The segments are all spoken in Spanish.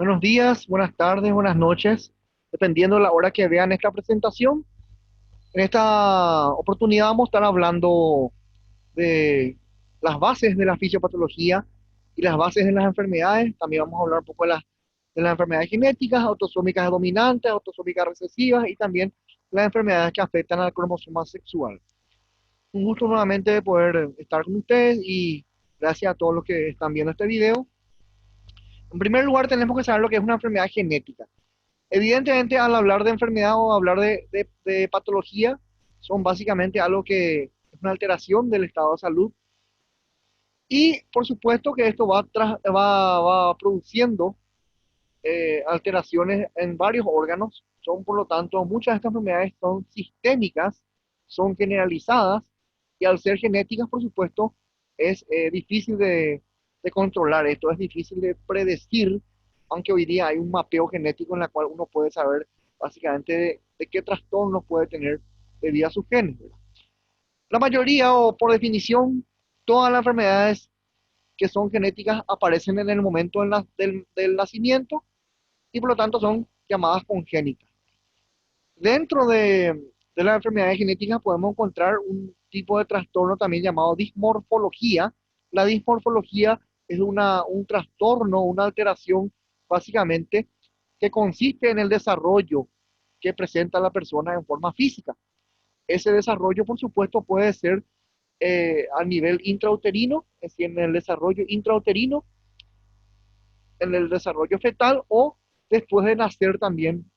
Buenos días, buenas tardes, buenas noches, dependiendo de la hora que vean esta presentación. En esta oportunidad vamos a estar hablando de las bases de la fisiopatología y las bases de las enfermedades. También vamos a hablar un poco de las enfermedades genéticas, autosómicas dominantes, autosómicas recesivas y también las enfermedades que afectan al cromosoma sexual. Un gusto nuevamente de poder estar con ustedes y gracias a todos los que están viendo este video. En primer lugar, tenemos que saber lo que es una enfermedad genética. Evidentemente, al hablar de enfermedad o hablar de patología, son básicamente algo que es una alteración del estado de salud. Y por supuesto que esto va produciendo alteraciones en varios órganos. Son, por lo tanto, muchas de estas enfermedades son sistémicas, son generalizadas, y al ser genéticas, por supuesto, es difícil de controlar esto, es difícil de predecir, aunque hoy día hay un mapeo genético en la cual uno puede saber básicamente de qué trastornos puede tener debido a sus genes, ¿verdad? La mayoría, o por definición, todas las enfermedades que son genéticas aparecen en el momento del nacimiento y por lo tanto son llamadas congénitas. Dentro de las enfermedades genéticas podemos encontrar un tipo de trastorno también llamado dismorfología. La dismorfología es un trastorno, una alteración básicamente que consiste en el desarrollo que presenta la persona en forma física. Ese desarrollo, por supuesto, puede ser a nivel intrauterino, es decir, en el desarrollo intrauterino, en el desarrollo fetal o después de nacer también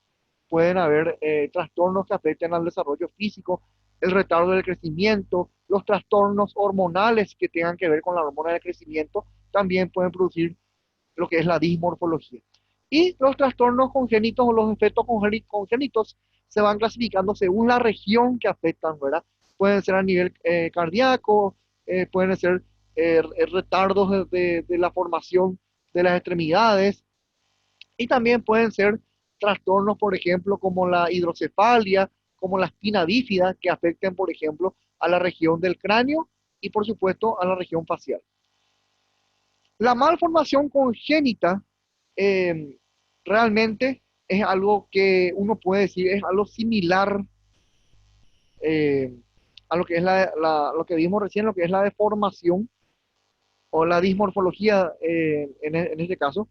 pueden haber trastornos que afecten al desarrollo físico, el retardo del crecimiento, los trastornos hormonales que tengan que ver con la hormona del crecimiento, también pueden producir lo que es la dismorfología. Y los trastornos congénitos o los efectos congénitos se van clasificando según la región que afectan, ¿verdad? Pueden ser a nivel cardíaco, pueden ser retardos de la formación de las extremidades, y también pueden ser trastornos, por ejemplo, como la hidrocefalia, como la espina bífida, que afecten, por ejemplo, a la región del cráneo y, por supuesto, a la región facial. La malformación congénita eh, realmente es algo que uno puede decir, es algo similar eh, a lo que es lo que vimos recién, lo que es la deformación o la dismorfología en este caso,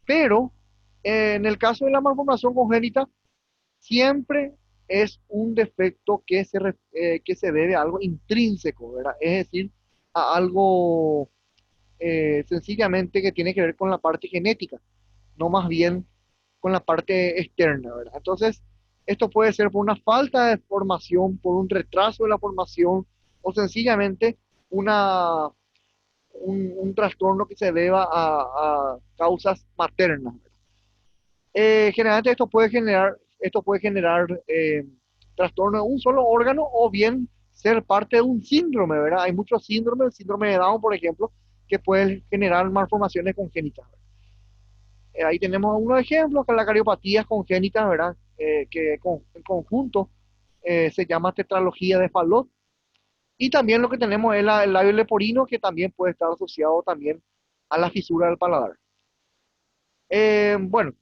pero en el caso de la malformación congénita, siempre es un defecto que se debe a algo intrínseco, ¿verdad? Es decir, a algo sencillamente que tiene que ver con la parte genética, no más bien con la parte externa, ¿verdad? Entonces, esto puede ser por una falta de formación, por un retraso de la formación o sencillamente una, un trastorno que se deba a causas maternas, ¿verdad? Generalmente esto puede generar trastorno de un solo órgano o bien ser parte de un síndrome, ¿verdad? Hay muchos síndromes, el síndrome de Down, por ejemplo, que pueden generar malformaciones congénitas. Ahí tenemos unos ejemplos, que la cariopatía congénita, ¿verdad? En conjunto se llama tetralogía de Fallot. Y también lo que tenemos es el labio leporino, que también puede estar asociado también a la fisura del paladar. Bueno,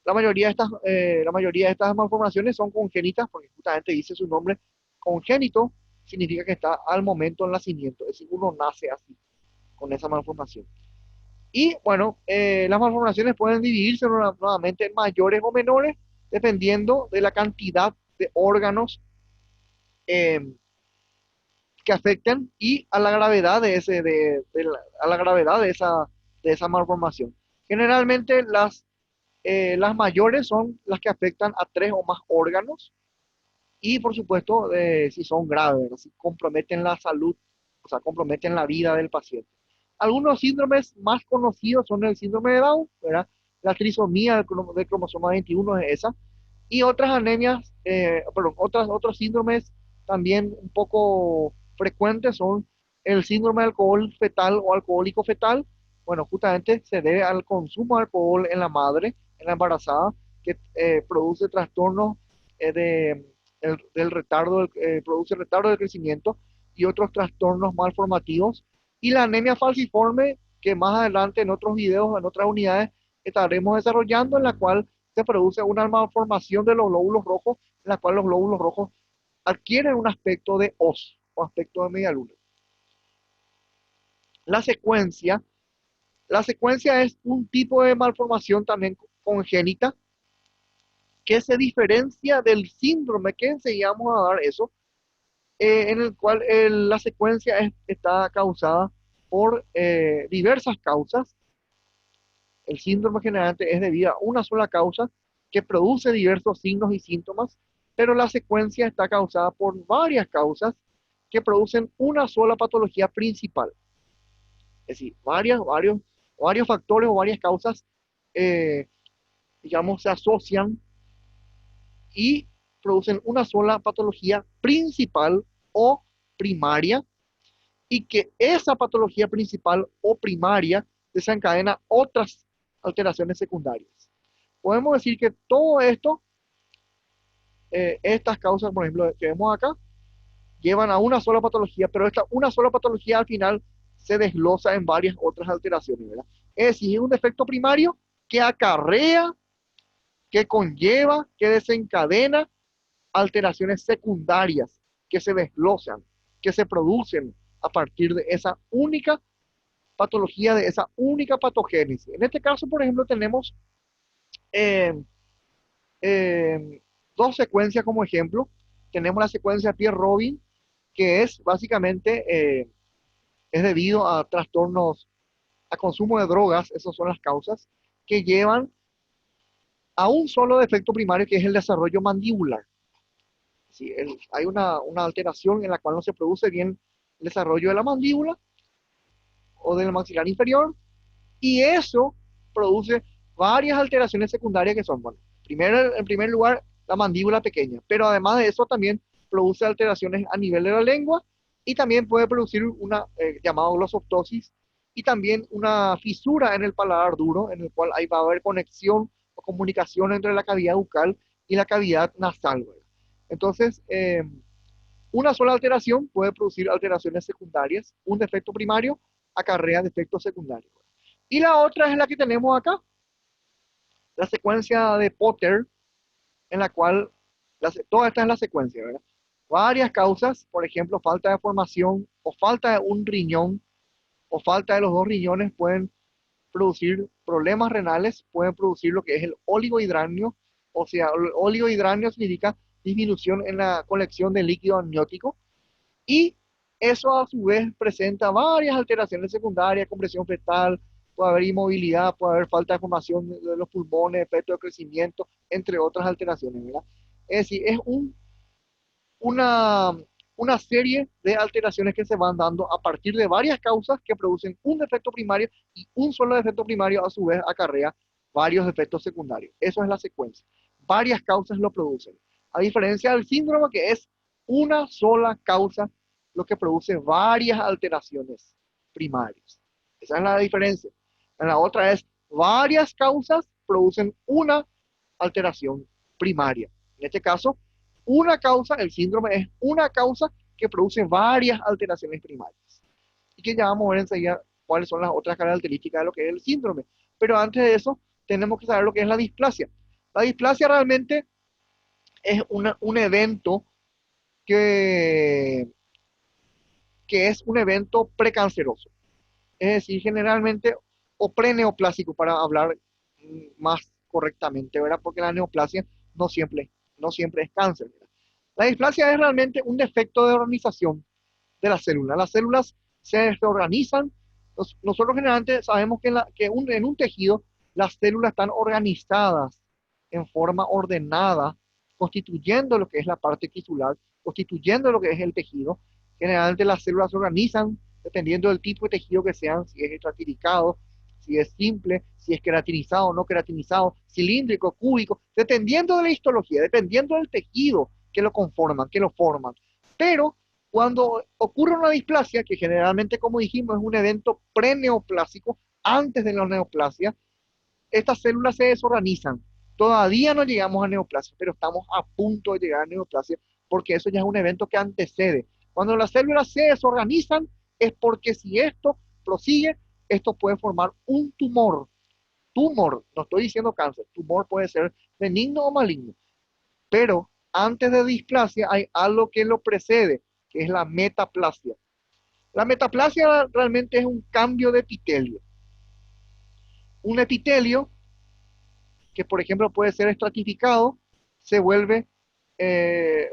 la mayoría de estas malformaciones son congénitas, porque justamente dice su nombre, congénito significa que está al momento del nacimiento, es decir, uno nace así, con esa malformación. Y bueno, las malformaciones pueden dividirse nuevamente en mayores o menores, dependiendo de la cantidad de órganos eh, que afecten y a la gravedad a la gravedad de esa malformación. Generalmente las mayores son las que afectan a tres o más órganos y por supuesto si son graves, ¿verdad? Si comprometen la salud, o sea, comprometen la vida del paciente. Algunos síndromes más conocidos son el síndrome de Down, ¿verdad? La trisomía del cromosoma 21 es esa. Y otras anemias, perdón, otros síndromes también un poco frecuentes son el síndrome de alcohol fetal o alcohólico fetal. Bueno, justamente se debe al consumo de alcohol en la madre, en la embarazada, que produce trastornos del retardo, produce retardo del crecimiento y otros trastornos malformativos. Y la anemia falciforme, que más adelante en otros videos, en otras unidades, estaremos desarrollando, en la cual se produce una malformación de los glóbulos rojos, en la cual los glóbulos rojos adquieren un aspecto de os o aspecto de media luna. La secuencia, la secuencia es un tipo de malformación también congénita que se diferencia del síndrome, que enseñamos a dar eso, en el cual la secuencia está causada por diversas causas. El síndrome generalmente es debido a una sola causa que produce diversos signos y síntomas, pero la secuencia está causada por varias causas que producen una sola patología principal. Es decir, varios factores o varias causas, eh, digamos, se asocian y producen una sola patología principal o primaria, y que esa patología principal o primaria desencadena otras alteraciones secundarias. Podemos decir que todo esto, estas causas, por ejemplo, que vemos acá, llevan a una sola patología, pero esta una sola patología al final se desglosa en varias otras alteraciones, ¿verdad? Es decir, es un defecto primario que acarrea, que conlleva, que desencadena alteraciones secundarias que se desglosan, que se producen a partir de esa única patología, de esa única patogénesis. En este caso, por ejemplo, tenemos eh, dos secuencias como ejemplo. Tenemos la secuencia Pierre-Robin, que es básicamente, es debido a trastornos, a consumo de drogas, esas son las causas, que llevan a un solo defecto primario, que es el desarrollo mandibular. Sí, hay una alteración en la cual no se produce bien el desarrollo de la mandíbula o del maxilar inferior, y eso produce varias alteraciones secundarias que son, bueno, primero, en primer lugar, la mandíbula pequeña, pero además de eso también produce alteraciones a nivel de la lengua, y también puede producir una llamada glossoptosis, y también una fisura en el paladar duro, en el cual ahí va a haber conexión o comunicación entre la cavidad bucal y la cavidad nasal, ¿verdad? Entonces, una sola alteración puede producir alteraciones secundarias. Un defecto primario acarrea defectos secundarios. Y la otra es la que tenemos acá, la secuencia de Potter, en la cual, toda esta es la secuencia, ¿verdad? Varias causas, por ejemplo, falta de formación o falta de un riñón o falta de los dos riñones pueden producir problemas renales, pueden producir lo que es el oligohidranio, o sea, el oligohidranio significa disminución en la colección de líquido amniótico, y eso a su vez presenta varias alteraciones secundarias, compresión fetal, puede haber inmovilidad, puede haber falta de formación de los pulmones, efecto de crecimiento, entre otras alteraciones, ¿verdad? Es decir, es una, una serie de alteraciones que se van dando a partir de varias causas que producen un defecto primario, y un solo defecto primario a su vez acarrea varios defectos secundarios. Eso es la secuencia. Varias causas lo producen. A diferencia del síndrome, que es una sola causa lo que produce varias alteraciones primarias. Esa es la diferencia. En la otra es varias causas producen una alteración primaria. En este caso, una causa, el síndrome es una causa que produce varias alteraciones primarias. Y que ya vamos a ver enseguida cuáles son las otras características de lo que es el síndrome. Pero antes de eso, tenemos que saber lo que es la displasia. La displasia realmente es un evento que, que es un evento precanceroso. Es decir, generalmente, o preneoplásico para hablar más correctamente, ¿verdad? Porque la neoplasia no siempre, no siempre es cáncer, ¿verdad? La displasia es realmente un defecto de organización de las células. Las células se reorganizan. Nosotros generalmente sabemos que, en un tejido las células están organizadas en forma ordenada, constituyendo lo que es la parte tisular, constituyendo lo que es el tejido. Generalmente las células se organizan dependiendo del tipo de tejido que sean, si es estratificado, si es simple, si es queratinizado o no queratinizado, cilíndrico, cúbico, dependiendo de la histología, dependiendo del tejido que lo conforman, que lo forman. Pero cuando ocurre una displasia, que generalmente, como dijimos, es un evento preneoplásico, antes de la neoplasia, estas células se desorganizan. Todavía no llegamos a neoplasia, pero estamos a punto de llegar a neoplasia, porque eso ya es un evento que antecede. Cuando las células se desorganizan, es porque si esto prosigue, esto puede formar un tumor. tumor, no estoy diciendo cáncer, tumor puede ser benigno o maligno, pero antes de displasia hay algo que lo precede, que es la metaplasia. La metaplasia realmente es un cambio de epitelio. Un epitelio que, por ejemplo, puede ser estratificado, se vuelve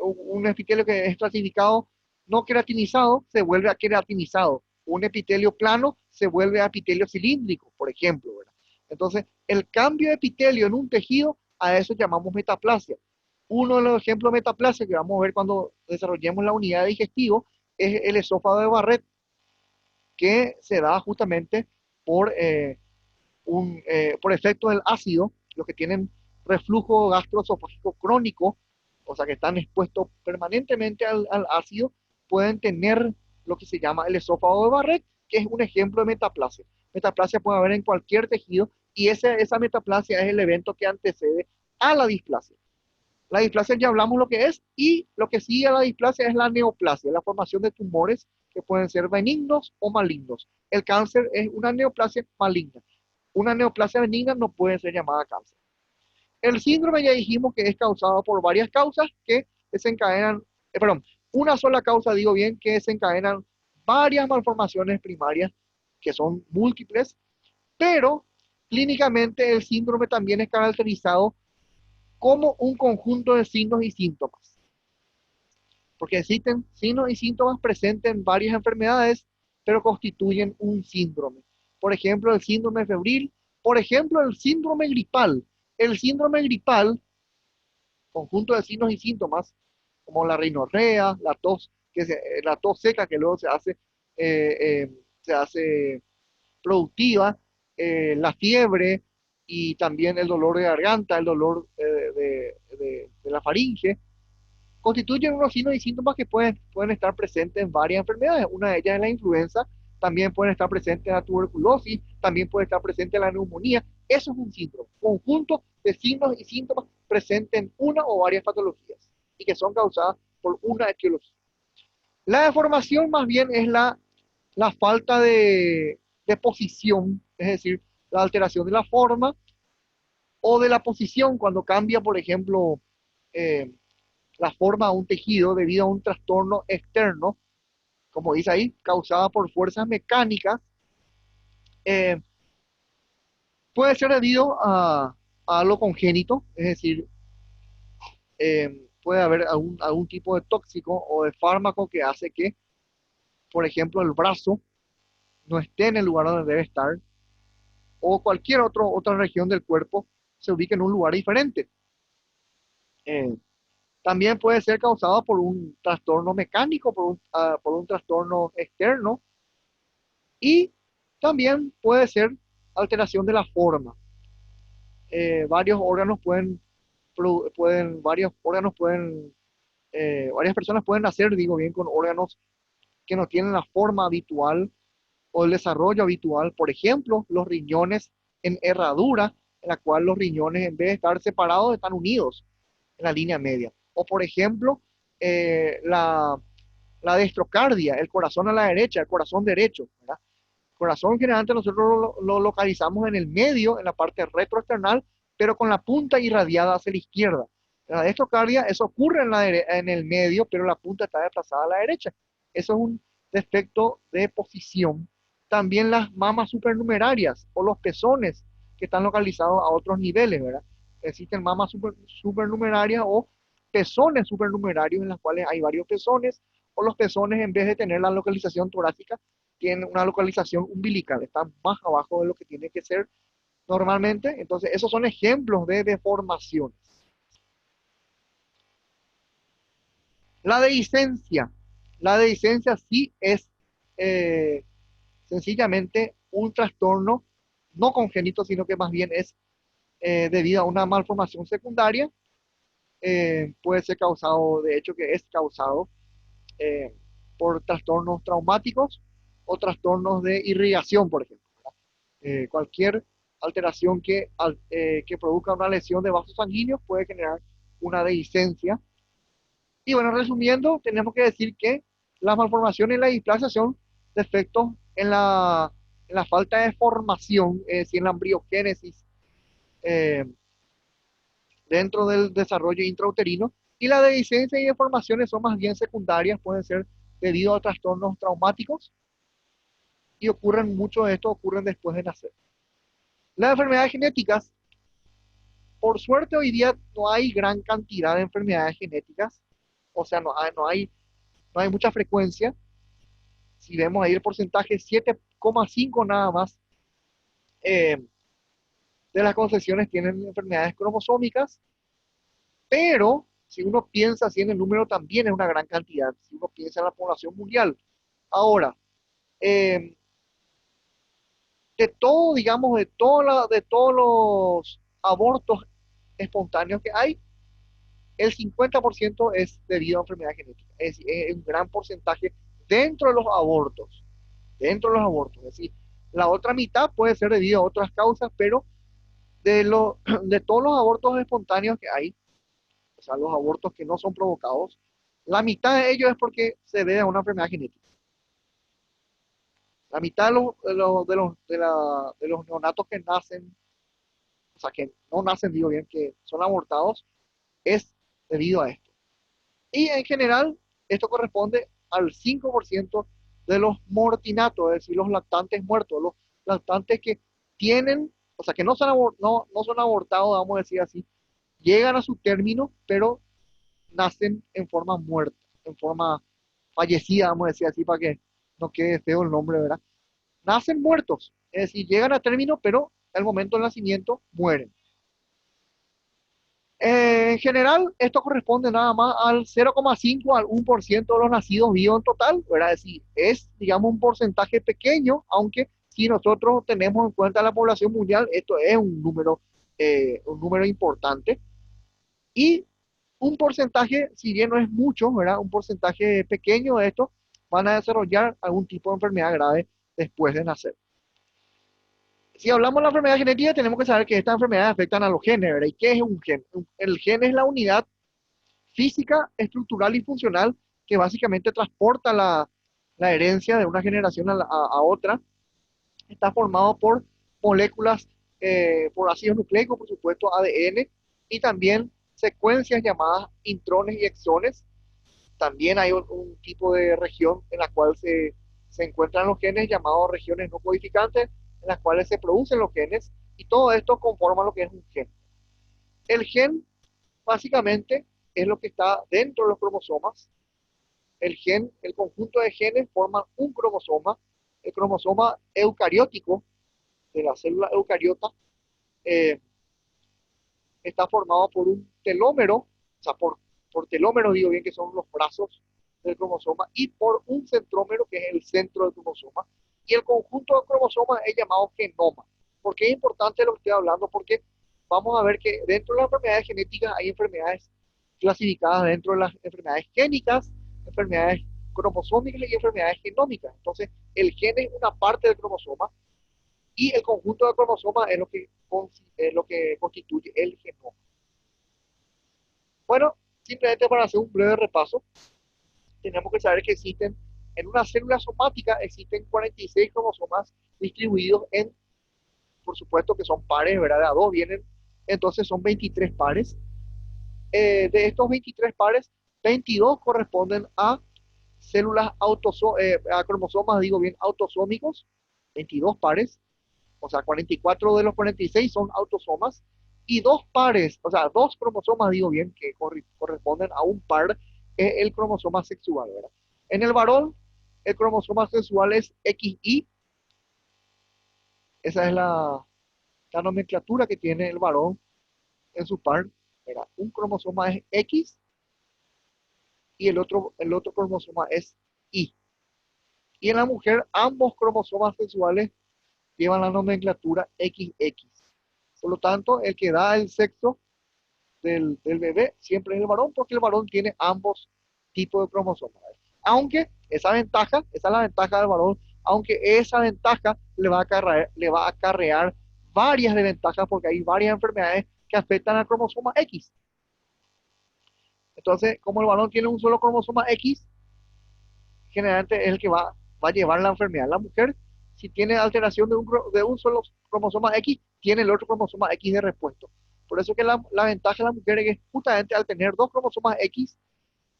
un epitelio que es estratificado, no queratinizado, se vuelve a queratinizado. Un epitelio plano se vuelve a epitelio cilíndrico, por ejemplo, ¿verdad? Entonces, el cambio de epitelio en un tejido, a eso llamamos metaplasia. Uno de los ejemplos de metaplasia que vamos a ver cuando desarrollemos la unidad digestivo es el esófago de Barrett, que se da justamente por, por efecto del ácido. Los que tienen reflujo gastroesofágico crónico, o sea que están expuestos permanentemente al ácido, pueden tener lo que se llama el esófago de Barrett, que es un ejemplo de metaplasia. Metaplasia puede haber en cualquier tejido y esa metaplasia es el evento que antecede a la displasia. La displasia ya hablamos lo que es, y lo que sigue a la displasia es la neoplasia, la formación de tumores que pueden ser benignos o malignos. El cáncer es una neoplasia maligna. Una neoplasia benigna no puede ser llamada cáncer. El síndrome ya dijimos que es causado por varias causas que desencadenan, perdón, una sola causa, digo bien, que desencadenan varias malformaciones primarias que son múltiples, pero clínicamente el síndrome también es caracterizado como un conjunto de signos y síntomas, porque existen signos y síntomas presentes en varias enfermedades, pero constituyen un síndrome. Por ejemplo, el síndrome febril, por ejemplo, el síndrome gripal. El síndrome gripal, conjunto de signos y síntomas, como la rinorrea, la tos, la tos seca que luego se hace productiva, la fiebre y también el dolor de garganta, el dolor de la faringe, constituyen unos signos y síntomas que pueden estar presentes en varias enfermedades. Una de ellas es la influenza, también pueden estar presentes la tuberculosis, también puede estar presente la neumonía. Eso es un síndrome, conjunto de signos y síntomas presentes en una o varias patologías y que son causadas por una etiología. La deformación más bien es la falta de posición, es decir, la alteración de la forma o de la posición cuando cambia, por ejemplo, eh, la forma de un tejido debido a un trastorno externo, como dice ahí, causada por fuerzas mecánicas. eh, Puede ser debido a algo congénito, es decir, puede haber algún tipo de tóxico o de fármaco que hace que, por ejemplo, el brazo no esté en el lugar donde debe estar, o cualquier otra región del cuerpo se ubique en un lugar diferente. Eh, También puede ser causado por un trastorno mecánico, por un trastorno externo, y también puede ser alteración de la forma. Varios órganos varios órganos varias personas pueden nacer, digo bien, con órganos que no tienen la forma habitual o el desarrollo habitual. Por ejemplo, los riñones en herradura, en la cual los riñones, en vez de estar separados, están unidos en la línea media. O por ejemplo, la destrocardia, el corazón a la derecha, el corazón derecho, ¿verdad? Corazón generalmente nosotros lo localizamos en el medio, en la parte retroesternal, pero con la punta irradiada hacia la izquierda. La destrocardia, eso ocurre en el medio, pero la punta está desplazada a la derecha. Eso es un defecto de posición. También las mamas supernumerarias o los pezones que están localizados a otros niveles, ¿verdad? Existen mamas supernumerarias o pezones supernumerarios en las cuales hay varios pezones, o los pezones, en vez de tener la localización torácica, tienen una localización umbilical, están más abajo de lo que tiene que ser normalmente. Entonces, esos son ejemplos de deformaciones. La dehiscencia. La dehiscencia sí es eh, sencillamente un trastorno no congénito, sino que más bien es debido a una malformación secundaria. Puede ser causado, de hecho que es causado eh, por trastornos traumáticos o trastornos de irrigación, por ejemplo. Cualquier alteración que produzca una lesión de vasos sanguíneos puede generar una dehiscencia. Y bueno, resumiendo, tenemos que decir que las malformaciones y la displasia son defectos en la falta de formación, es decir, en la embriogénesis eh, dentro del desarrollo intrauterino, y la dehiscencia y deformaciones son más bien secundarias, pueden ser debido a trastornos traumáticos y ocurren mucho de esto ocurren después de nacer. Las enfermedades genéticas, por suerte hoy día no hay gran cantidad de enfermedades genéticas, o sea, no hay mucha frecuencia. Si vemos ahí el porcentaje, 7,5 nada más eh, de las concesiones tienen enfermedades cromosómicas, pero si uno piensa así en el número también es una gran cantidad, si uno piensa en la población mundial. Ahora, eh, de todo, digamos, de todos los abortos espontáneos que hay, el 50% es debido a enfermedad genética. Es decir, es un gran porcentaje dentro de los abortos, dentro de los abortos. Es decir, la otra mitad puede ser debido a otras causas, pero de todos los abortos espontáneos que hay, o sea, los abortos que no son provocados, la mitad de ellos es porque se debe a una enfermedad genética. La mitad de los neonatos que nacen, o sea, que no nacen, digo bien, que son abortados, es debido a esto. Y en general, esto corresponde al 5% de los mortinatos, es decir, los lactantes muertos, los lactantes que tienen, o sea, que no son abortados, vamos a decir así, llegan a su término, pero nacen en forma muerta, en forma fallecida, vamos a decir así, para que no quede feo el nombre, ¿verdad? Nacen muertos, es decir, llegan a término, pero al momento del nacimiento mueren. En general, esto corresponde nada más al 0,5 al 1% de los nacidos vivos en total, ¿verdad? Es decir, es, digamos, un porcentaje pequeño, aunque si nosotros tenemos en cuenta la población mundial, esto es un número importante. Y un porcentaje, si bien no es mucho, ¿verdad? Un porcentaje pequeño de estos van a desarrollar algún tipo de enfermedad grave después de nacer. Si hablamos de la enfermedad genética, tenemos que saber que estas enfermedades afectan a los genes, ¿verdad? ¿Y qué es un gen? El gen es la unidad física, estructural y funcional que básicamente transporta la herencia de una generación a otra. Está formado por moléculas, por ácidos nucleicos, por supuesto, ADN, y también secuencias llamadas intrones y exones. También hay un tipo de región en la cual se encuentran los genes llamados regiones no codificantes, en las cuales se producen los genes, y todo esto conforma lo que es un gen. El gen básicamente es lo que está dentro de los cromosomas. El conjunto de genes forman un cromosoma. El cromosoma eucariótico de la célula eucariota eh, está formado por un telómero, o sea, por telómero digo bien que son los brazos del cromosoma, y por un centrómero que es el centro del cromosoma. Y el conjunto de cromosomas es llamado genoma. ¿Por qué es importante lo que estoy hablando? Porque vamos a ver que dentro de las enfermedades genéticas hay enfermedades clasificadas dentro de las enfermedades génicas, enfermedades cromosómicas y enfermedades genómicas. Entonces, el gen es una parte del cromosoma y el conjunto de cromosomas es lo que constituye el genoma. Bueno, simplemente para hacer un breve repaso, tenemos que saber que existen, en una célula somática, existen 46 cromosomas distribuidos en, por supuesto que son pares, ¿verdad? De a dos vienen, entonces son 23 pares. De estos 23 pares, 22 corresponden a a cromosomas, digo bien, autosómicos, 22 pares, o sea, 44 de los 46 son autosomas, y dos pares, o sea, dos cromosomas, digo bien, que corresponden a un par, es el cromosoma sexual, ¿verdad? En el varón, el cromosoma sexual es XY, esa es la nomenclatura que tiene el varón en su par, ¿verdad? Un cromosoma es X y el otro cromosoma es Y. Y en la mujer, ambos cromosomas sexuales llevan la nomenclatura XX. Por lo tanto, el que da el sexo del bebé siempre es el varón, porque el varón tiene ambos tipos de cromosomas. Aunque esa es la ventaja del varón, aunque esa ventaja le va a acarrear varias desventajas, porque hay varias enfermedades que afectan al cromosoma X. Entonces, como el varón tiene un solo cromosoma X, generalmente es el que va a llevar la enfermedad. La mujer, si tiene alteración de un solo cromosoma X, tiene el otro cromosoma X de repuesto. Por eso que la ventaja de la mujer es justamente al tener dos cromosomas X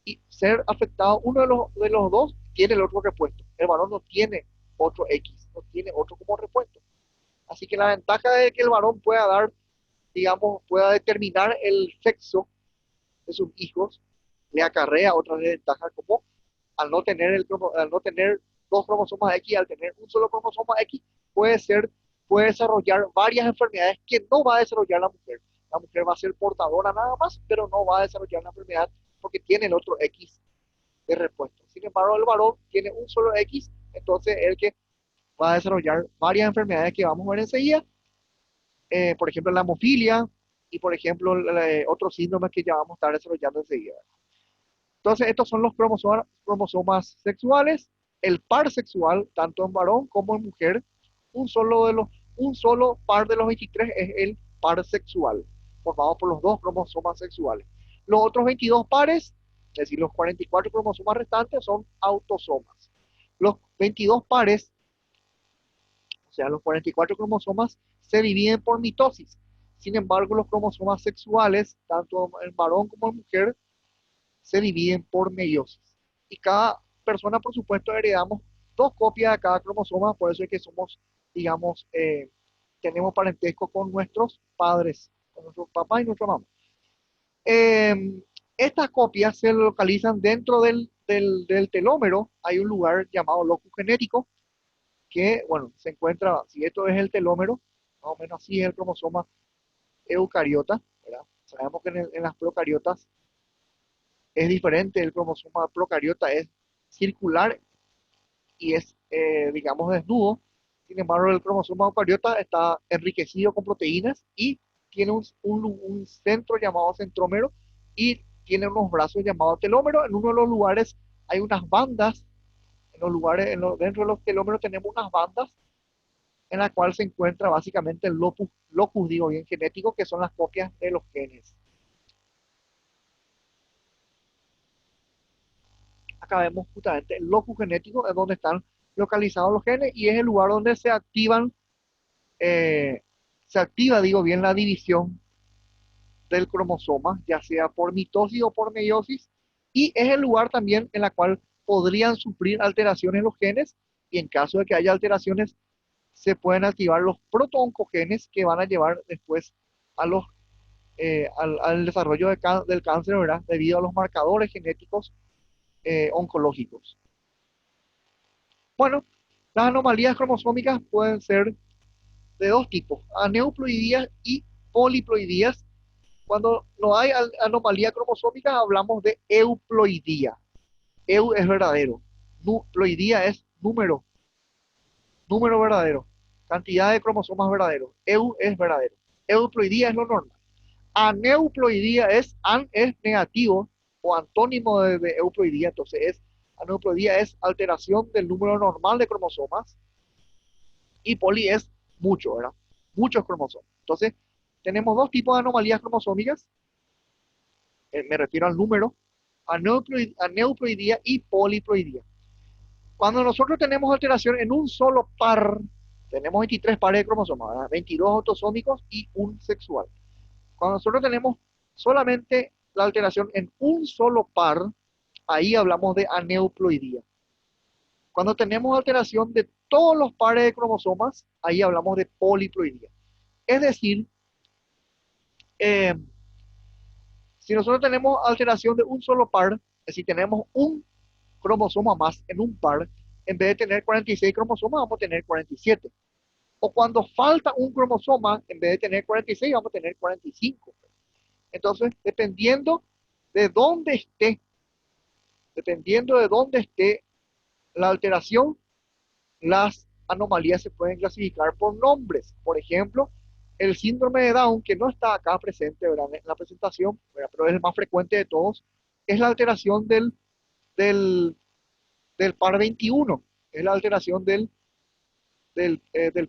y ser afectado uno de los dos, tiene el otro repuesto. El varón no tiene otro X, no tiene otro como repuesto. Así que la ventaja de que el varón pueda dar, digamos, pueda determinar el sexo de sus hijos, le acarrea otras desventajas como al no tener dos cromosomas X, al tener un solo cromosoma X, puede ser, puede desarrollar varias enfermedades que no va a desarrollar la mujer. La mujer va a ser portadora nada más, pero no va a desarrollar la enfermedad porque tiene el otro X de repuesto. Sin embargo, el varón tiene un solo X, entonces el que va a desarrollar varias enfermedades que vamos a ver enseguida, por ejemplo, la hemofilia y, por ejemplo, otros síndromes que ya vamos a estar desarrollando enseguida. Entonces, estos son los cromosomas sexuales, el par sexual, tanto en varón como en mujer. Un solo, un solo par de los 23 es el par sexual, formado por los dos cromosomas sexuales. Los otros 22 pares, es decir, los 44 cromosomas restantes, son autosomas. Los 22 pares, o sea, los 44 cromosomas, se dividen por mitosis. Sin embargo, los cromosomas sexuales, tanto en varón como en mujer, se dividen por meiosis. Y cada persona, por supuesto, heredamos dos copias de cada cromosoma, por eso es que somos, digamos, tenemos parentesco con nuestros padres, con nuestro papá y nuestra mamá. Estas copias se localizan dentro del telómero. Hay un lugar llamado locus genético que, bueno, se encuentra, si esto es el telómero, más o menos así es el cromosoma eucariota, ¿verdad? Sabemos que en las procariotas es diferente, el cromosoma procariota es circular y es, digamos, desnudo. Sin embargo, el cromosoma eucariota está enriquecido con proteínas y tiene un centro llamado centrómero y tiene unos brazos llamados telómero. En uno de los lugares hay unas bandas, en los lugares, dentro de los telómeros tenemos unas bandas en la cual se encuentra básicamente el locus, digo bien, genético, que son las copias de los genes. Acá vemos justamente el locus genético, es donde están localizados los genes y es el lugar donde eh, se activa, digo bien, la división del cromosoma, ya sea por mitosis o por meiosis, y es el lugar también en la cual podrían sufrir alteraciones los genes, y en caso de que haya alteraciones, se pueden activar los protooncogenes que van a llevar después a al desarrollo del cáncer, ¿verdad? Debido a los marcadores genéticos oncológicos. Bueno, las anomalías cromosómicas pueden ser de dos tipos, aneuploidías y poliploidías. Cuando no hay anomalía cromosómica, hablamos de euploidía. Eu es verdadero, ploidía es número verdadero, cantidad de cromosomas verdaderos. Eu es verdadero. Euploidía es lo normal. Aneuploidía es negativo o antónimo de euploidía, entonces aneuploidía es alteración del número normal de cromosomas y poli es mucho, ¿verdad? Muchos cromosomas. Entonces, tenemos dos tipos de anomalías cromosómicas, me refiero al número, aneuploidía y poliploidía. Cuando nosotros tenemos alteración en un solo par, tenemos 23 pares de cromosomas, ¿verdad? 22 autosómicos y un sexual. Cuando nosotros tenemos solamente la alteración en un solo par, ahí hablamos de aneuploidía. Cuando tenemos alteración de todos los pares de cromosomas, ahí hablamos de poliploidía. Es decir, eh, si nosotros tenemos alteración de un solo par, es decir, tenemos un cromosoma más en un par, en vez de tener 46 cromosomas, vamos a tener 47. O cuando falta un cromosoma, en vez de tener 46, vamos a tener 45. Entonces, de dónde esté, dependiendo de dónde esté la alteración, las anomalías se pueden clasificar por nombres. Por ejemplo, el síndrome de Down, que no está acá presente, ¿verdad?, en la presentación, ¿verdad?, pero es el más frecuente de todos, es la alteración del, del par 21, es la alteración del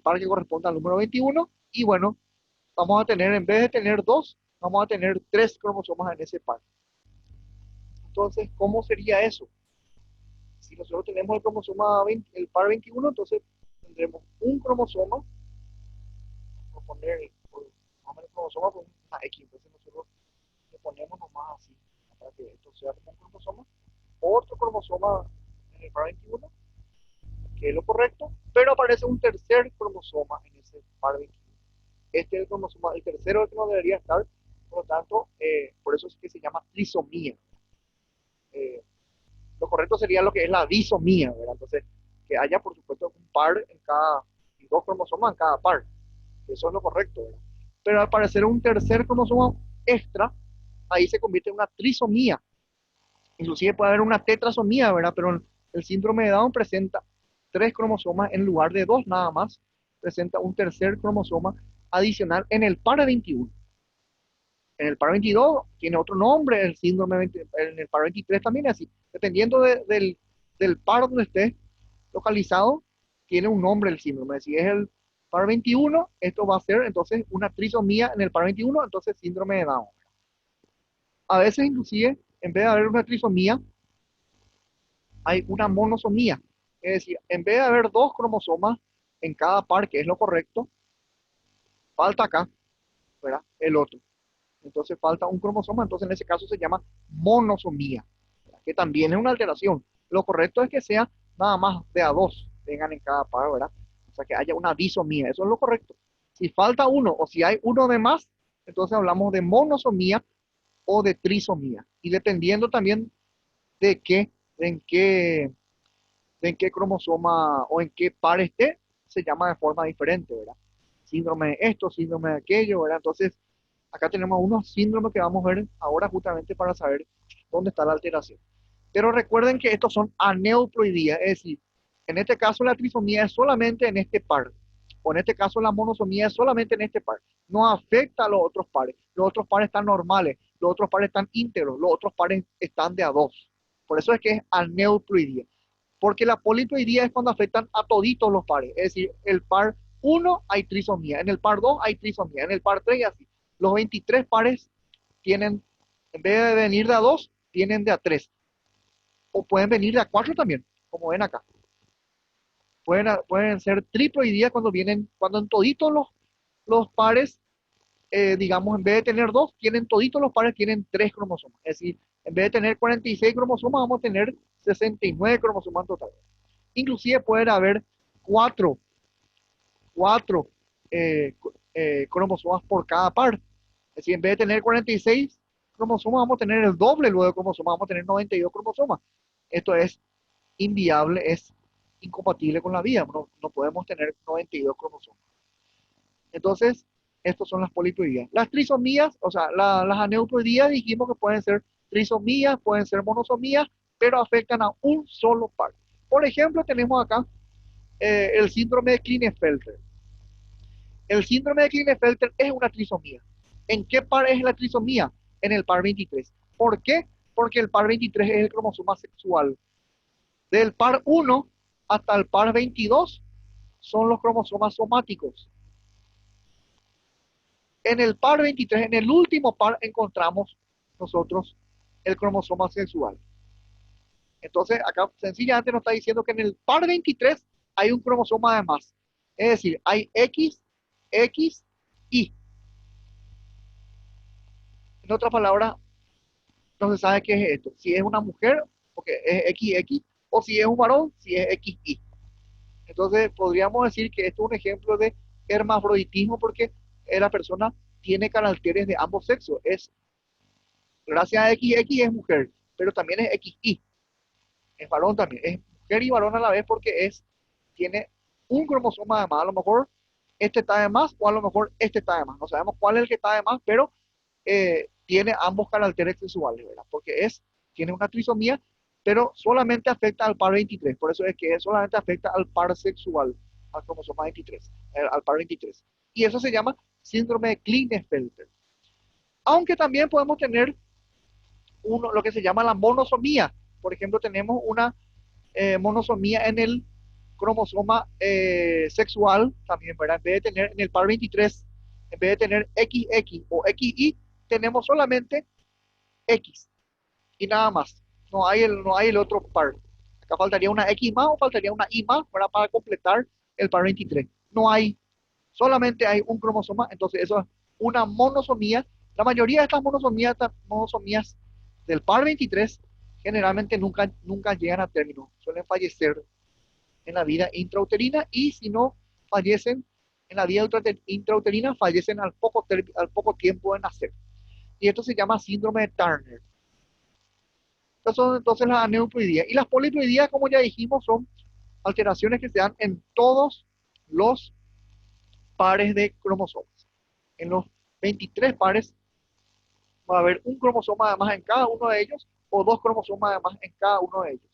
par que corresponde al número 21, y bueno, vamos a tener, en vez de tener dos, vamos a tener tres cromosomas en ese par. Entonces, ¿cómo sería eso? Si nosotros tenemos el cromosoma 20, el par 21, entonces tendremos un cromosoma, poner más o menos cromosoma por una X. Entonces nosotros le ponemos nomás así, para que esto sea como un cromosoma. Otro cromosoma en el par 21, que es lo correcto, pero aparece un tercer cromosoma en ese par 21. Este es el cromosoma, el tercero, el que no debería estar, por lo tanto, por eso es que se llama trisomía. Eh, lo correcto sería lo que es la disomía, ¿verdad? Entonces, que haya, por supuesto, un par en cada, y dos cromosomas en cada par. Eso es lo correcto, ¿verdad? Pero al parecer un tercer cromosoma extra, ahí se convierte en una trisomía. Inclusive puede haber una tetrasomía, ¿verdad? Pero el síndrome de Down presenta tres cromosomas en lugar de dos nada más. Presenta un tercer cromosoma adicional en el par 21. En el par 22 tiene otro nombre, el síndrome 20, en el par 23 también es así. Dependiendo del par donde esté localizado, tiene un nombre el síndrome. Si es el par 21, esto va a ser entonces una trisomía en el par 21, entonces síndrome de Down. A veces inclusive, en vez de haber una trisomía, hay una monosomía. Es decir, en vez de haber dos cromosomas en cada par, que es lo correcto, falta acá, ¿verdad? El otro. Entonces falta un cromosoma, entonces en ese caso se llama monosomía, ¿verdad? Que también es una alteración. Lo correcto es que sea nada más de a dos tengan en cada par, ¿verdad? O sea, que haya una disomía, eso es lo correcto. Si falta uno o si hay uno de más, entonces hablamos de monosomía o de trisomía. Y dependiendo también de qué, en qué en qué cromosoma o en qué par esté, se llama de forma diferente, ¿verdad? Síndrome de esto, síndrome de aquello, ¿verdad? Entonces, acá tenemos unos síndromes que vamos a ver ahora justamente para saber dónde está la alteración. Pero recuerden que estos son aneuploidías, es decir, en este caso la trisomía es solamente en este par, o en este caso la monosomía es solamente en este par. No afecta a los otros pares. Los otros pares están normales, los otros pares están íntegros, los otros pares están de a dos. Por eso es que es aneuploidía. Porque la poliploidía es cuando afectan a toditos los pares. Es decir, el par 1 hay trisomía, en el par 2 hay trisomía, en el par 3 y así. Los 23 pares tienen, en vez de venir de a 2, tienen de a 3. O pueden venir de a 4 también, como ven acá. Pueden ser triploidías cuando vienen, cuando en toditos los pares, digamos, en vez de tener 2, tienen toditos los pares, tienen 3 cromosomas. Es decir, en vez de tener 46 cromosomas, vamos a tener 69 cromosomas en total. Inclusive pueden haber cuatro, cuatro cromosomas por cada par. Es decir, en vez de tener 46 cromosomas, vamos a tener el doble luego de cromosomas, vamos a tener 92 cromosomas. Esto es inviable, es incompatible con la vida. No podemos tener 92 cromosomas. Entonces, estas son las poliploidías. Las trisomías, o sea, las aneuploidías dijimos que pueden ser trisomías, pueden ser monosomías, pero afectan a un solo par. Por ejemplo, tenemos acá el síndrome de Klinefelter. El síndrome de Klinefelter es una trisomía. ¿En qué par es la trisomía? En el par 23. ¿Por qué? Porque el par 23 es el cromosoma sexual. Del par 1 hasta el par 22 son los cromosomas somáticos. En el par 23, en el último par, encontramos nosotros el cromosoma sexual. Entonces, acá sencillamente nos está diciendo que en el par 23 hay un cromosoma de más. Es decir, hay X, X, Y. En otras palabras, no se sabe qué es esto. Si es una mujer, porque es XX, o si es un varón, si es XY. Entonces, podríamos decir que esto es un ejemplo de hermafroditismo porque la persona tiene caracteres de ambos sexos. Gracias a XX es mujer, pero también es XY. Es varón también. Es mujer y varón a la vez porque tiene un cromosoma de más. A lo mejor este está de más o a lo mejor este está de más. No sabemos cuál es el que está de más, pero tiene ambos caracteres sexuales, ¿verdad? Porque tiene una trisomía, pero solamente afecta al par 23. Por eso es que solamente afecta al par sexual, al cromosoma 23, al par 23. Y eso se llama síndrome de Klinefelter. Aunque también podemos tener lo que se llama la monosomía. Por ejemplo, tenemos una monosomía en el cromosoma sexual también, ¿verdad? En vez de tener en el par 23, en vez de tener XX o XY, tenemos solamente X y nada más. No hay el otro par. Acá faltaría una X más o faltaría una Y más para completar el par 23. No hay solamente hay un cromosoma, entonces eso es una monosomía. La mayoría de estas monosomías del par 23 generalmente nunca llegan a término, suelen fallecer en la vida intrauterina y si no fallecen en la vida intrauterina, fallecen al poco tiempo de nacer. Y esto se llama síndrome de Turner. Estas son entonces las aneuploidías. Y las poliploidías, como ya dijimos, son alteraciones que se dan en todos los pares de cromosomas. En los 23 pares va a haber un cromosoma además en cada uno de ellos o dos cromosomas además en cada uno de ellos.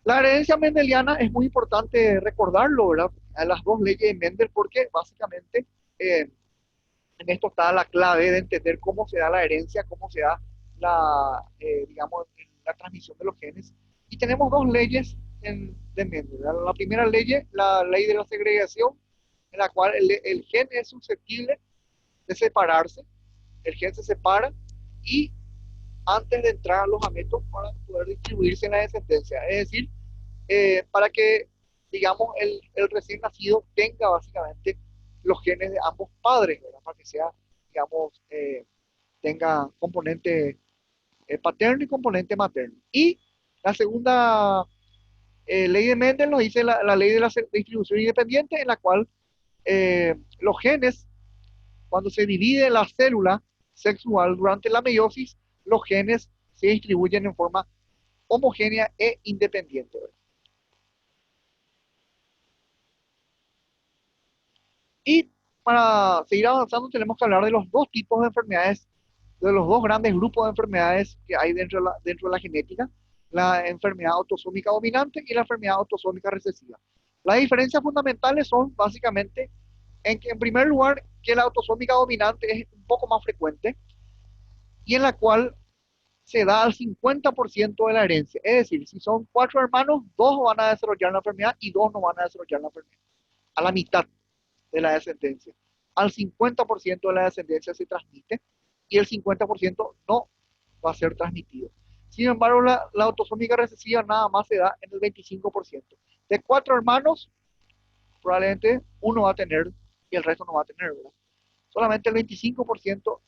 La herencia mendeliana es muy importante recordarlo, ¿verdad? A las dos leyes de Mendel, porque básicamente en esto está la clave de entender cómo se da la herencia, cómo se da digamos, la transmisión de los genes. Y tenemos dos leyes de Mendel, ¿verdad? La primera ley, la ley de la segregación, en la cual el gen es susceptible de separarse, el gen se separa y antes de entrar a los gametos para poder distribuirse en la descendencia. Es decir, para que, digamos, el recién nacido tenga básicamente los genes de ambos padres, ¿verdad? Para que sea, digamos, tenga componente paterno y componente materno. Y la segunda ley de Mendel nos dice la ley de la distribución independiente, en la cual los genes, cuando se divide la célula sexual durante la meiosis, los genes se distribuyen en forma homogénea e independiente, ¿verdad? Y para seguir avanzando tenemos que hablar de los dos tipos de enfermedades, de los dos grandes grupos de enfermedades que hay dentro de la genética, la enfermedad autosómica dominante y la enfermedad autosómica recesiva. Las diferencias fundamentales son básicamente en que, en primer lugar, que la autosómica dominante es un poco más frecuente y en la cual se da al 50% de la herencia. Es decir, si son cuatro hermanos, dos van a desarrollar la enfermedad y dos no van a desarrollar la enfermedad. A la mitad de la descendencia. Al 50% de la descendencia se transmite y el 50% no va a ser transmitido. Sin embargo, la autosómica recesiva nada más se da en el 25%. De cuatro hermanos, probablemente uno va a tener y el resto no va a tener, ¿verdad? Solamente el 25%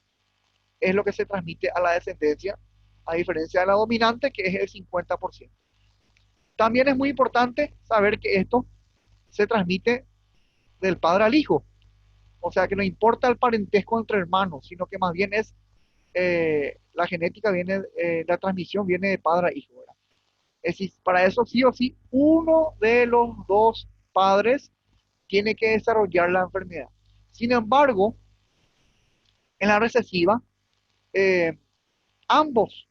es lo que se transmite a la descendencia, a diferencia de la dominante, que es el 50%. También es muy importante saber que esto se transmite del padre al hijo. O sea que no importa el parentesco entre hermanos, sino que más bien es la genética viene, la transmisión viene de padre a hijo, ¿verdad? Es decir, para eso sí o sí, uno de los dos padres tiene que desarrollar la enfermedad. Sin embargo, en la recesiva, eh, ambos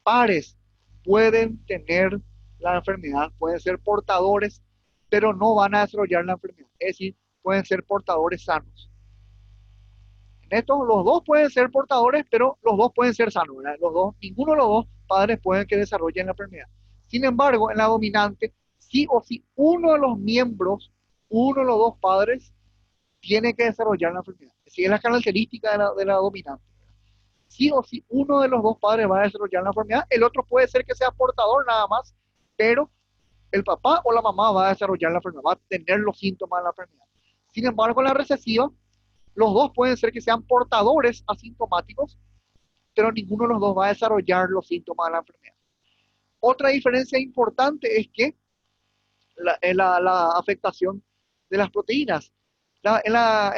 pares pueden tener la enfermedad, pueden ser portadores, pero no van a desarrollar la enfermedad. Es decir, pueden ser portadores sanos. En esto, los dos pueden ser portadores, pero los dos pueden ser sanos, ¿verdad? Los dos, ninguno de los dos padres pueden que desarrollen la enfermedad. Sin embargo, en la dominante, sí o sí, uno de los miembros, uno de los dos padres, tiene que desarrollar la enfermedad. Así es la característica de la dominante. Sí o sí, uno de los dos padres va a desarrollar la enfermedad. El otro puede ser que sea portador nada más, pero el papá o la mamá va a desarrollar la enfermedad, va a tener los síntomas de la enfermedad. Sin embargo, en la recesiva, los dos pueden ser que sean portadores asintomáticos, pero ninguno de los dos va a desarrollar los síntomas de la enfermedad. Otra diferencia importante es que la afectación de las proteínas. En las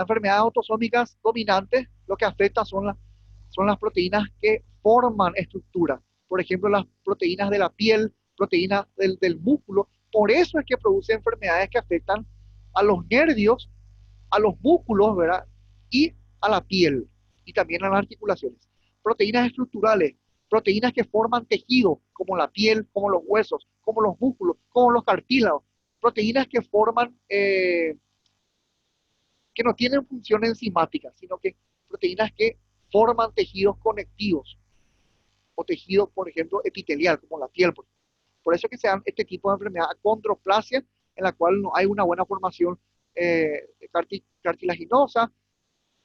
enfermedades autosómicas dominantes, lo que afecta son las proteínas que forman estructura. Por ejemplo, las proteínas de la piel, proteínas del músculo. Por eso es que produce enfermedades que afectan a los nervios, a los músculos, ¿verdad? Y a la piel y también a las articulaciones. Proteínas estructurales, proteínas que forman tejido, como la piel, como los huesos, como los músculos, como los cartílagos. Proteínas que forman, que no tienen función enzimática, sino que proteínas que forman tejidos conectivos o tejido, por ejemplo, epitelial, como la piel. Por eso es que se dan este tipo de enfermedad, acondroplasia, en la cual no hay una buena formación cartilaginosa,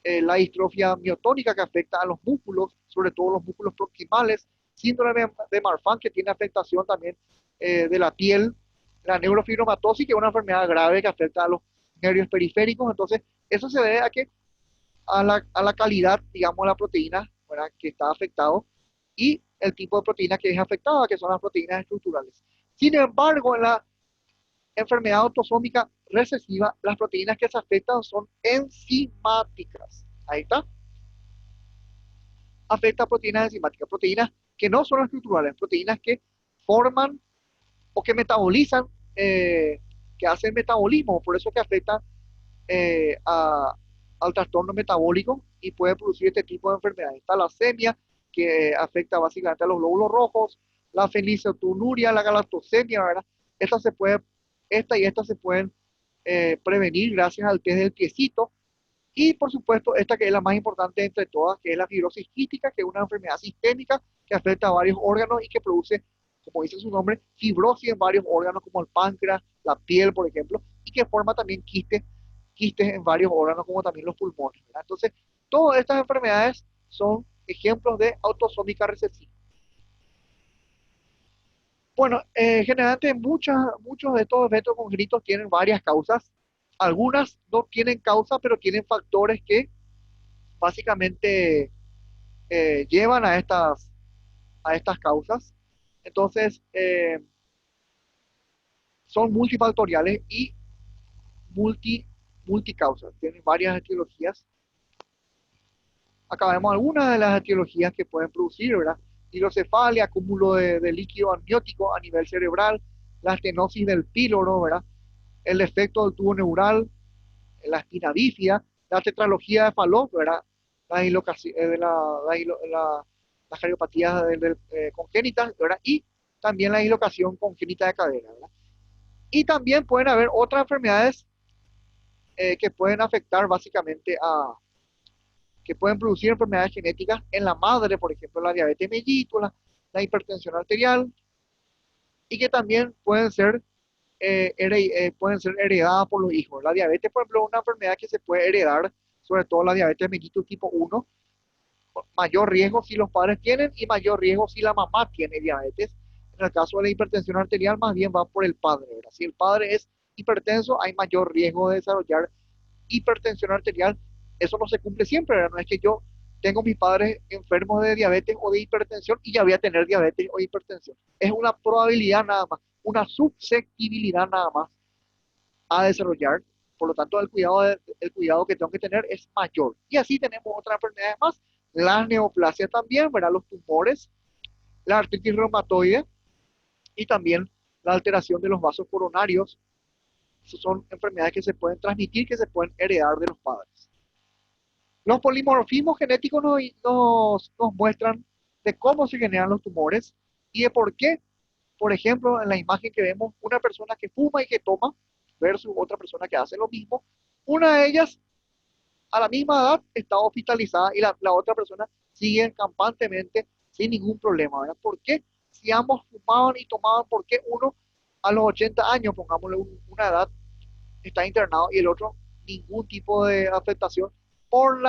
la distrofia miotónica que afecta a los músculos, sobre todo los músculos proximales, síndrome de Marfan que tiene afectación también de la piel, la neurofibromatosis, que es una enfermedad grave que afecta a los nervios periféricos. Entonces, eso se debe a que a la calidad, digamos, de la proteína, ¿verdad?, que está afectado y el tipo de proteína que es afectada, que son las proteínas estructurales. Sin embargo, en la enfermedad autosómica recesiva, las proteínas que se afectan son enzimáticas. Ahí está. Afecta a proteínas enzimáticas, proteínas que no son estructurales, proteínas que forman o que metabolizan, que hacen metabolismo, por eso que afectan al trastorno metabólico y puede producir este tipo de enfermedades. Talasemia, que afecta básicamente a los glóbulos rojos, la fenilcetonuria, la galactosemia, ¿verdad? Esta se puede, esta y esta se pueden prevenir gracias al test del piecito. Y por supuesto, esta que es la más importante entre todas, que es la fibrosis quística, que es una enfermedad sistémica que afecta a varios órganos y que produce, como dice su nombre, fibrosis en varios órganos como el páncreas, la piel, por ejemplo, y que forma también quistes en varios órganos como también los pulmones, ¿verdad? Entonces, todas estas enfermedades son ejemplos de autosómica recesiva. Bueno, generalmente muchos de estos eventos congénitos tienen varias causas. Algunas no tienen causa, pero tienen factores que básicamente llevan a estas causas. Entonces, son multifactoriales y multicausas. Tienen varias etiologías. Acá vemos algunas de las etiologías que pueden producir, ¿verdad? Hidrocefalia, acúmulo de líquido amniótico a nivel cerebral, la estenosis del píloro, ¿verdad? El defecto del tubo neural, la espina bífida, la tetralogía de Fallot, ¿verdad? La dislocación de las cardiopatías congénitas, ¿verdad? Y también la dislocación congénita de cadera, ¿verdad? Y también pueden haber otras enfermedades que pueden afectar básicamente que pueden producir enfermedades genéticas en la madre, por ejemplo, la diabetes mellitus, la hipertensión arterial, y que también pueden ser heredadas por los hijos. La diabetes, por ejemplo, es una enfermedad que se puede heredar, sobre todo la diabetes mellitus tipo 1, mayor riesgo si los padres tienen y mayor riesgo si la mamá tiene diabetes. En el caso de la hipertensión arterial, más bien va por el padre, ¿verdad? Si el padre es hipertenso, hay mayor riesgo de desarrollar hipertensión arterial. Eso no se cumple siempre, ¿verdad? No es que yo tengo mis padres enfermos de diabetes o de hipertensión y ya voy a tener diabetes o hipertensión. Es una probabilidad nada más, una susceptibilidad nada más a desarrollar. Por lo tanto, el cuidado que tengo que tener es mayor. Y así tenemos otras enfermedades más, las neoplasias también, ¿verdad? Los tumores, la artritis reumatoide y también la alteración de los vasos coronarios. Esas son enfermedades que se pueden transmitir, que se pueden heredar de los padres. Los polimorfismos genéticos nos muestran de cómo se generan los tumores y de por qué. Por ejemplo, en la imagen que vemos, una persona que fuma y que toma versus otra persona que hace lo mismo. Una de ellas, a la misma edad, está hospitalizada y la otra persona sigue campantemente sin ningún problema, ¿verdad? ¿Por qué? Si ambos fumaban y tomaban, ¿por qué uno a los 80 años, pongámosle una edad, está internado y el otro ningún tipo de afectación por,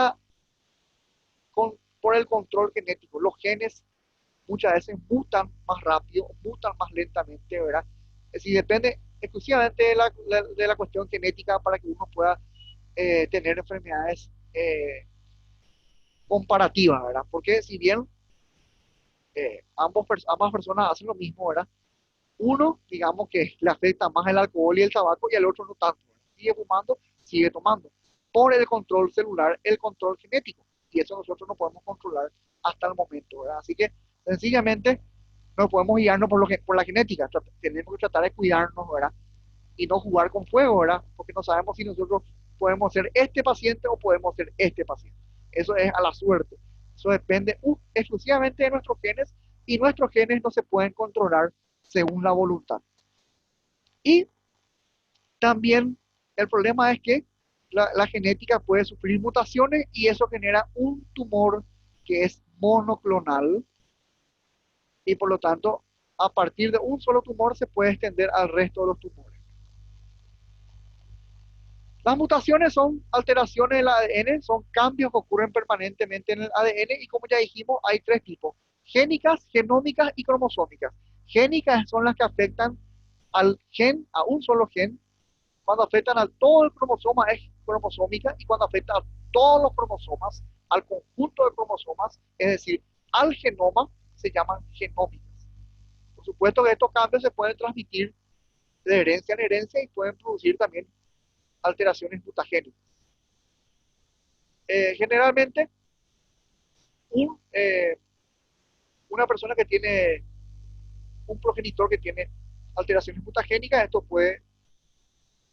por el control genético? Los genes muchas veces mutan más rápido, mutan más lentamente, ¿verdad? Es decir, depende exclusivamente de la cuestión genética para que uno pueda tener enfermedades comparativas, ¿verdad? Porque si bien ambas personas hacen lo mismo, ¿verdad? Uno, digamos que le afecta más el alcohol y el tabaco y el otro no tanto, ¿verdad? Sigue fumando, sigue tomando, por el control celular, el control genético. Y eso nosotros no podemos controlar hasta el momento, ¿verdad? Así que sencillamente no podemos guiarnos por la genética, tenemos que tratar de cuidarnos, ¿verdad? Y no jugar con fuego, ¿verdad? Porque no sabemos si nosotros podemos ser este paciente o podemos ser este paciente. Eso es a la suerte. Eso depende exclusivamente de nuestros genes y nuestros genes no se pueden controlar según la voluntad. Y también el problema es que la genética puede sufrir mutaciones y eso genera un tumor que es monoclonal y por lo tanto a partir de un solo tumor se puede extender al resto de los tumores. Las mutaciones son alteraciones del ADN, son cambios que ocurren permanentemente en el ADN y como ya dijimos hay tres tipos: génicas, genómicas y cromosómicas. Génicas son las que afectan al gen, a un solo gen, cuando afectan a todo el cromosoma es cromosómica y cuando afecta a todos los cromosomas, al conjunto de cromosomas, es decir, al genoma, se llaman genómicas. Por supuesto que estos cambios se pueden transmitir de herencia en herencia y pueden producir también alteraciones mutagénicas. Generalmente, un, una persona que tiene un progenitor que tiene alteraciones mutagénicas, esto puede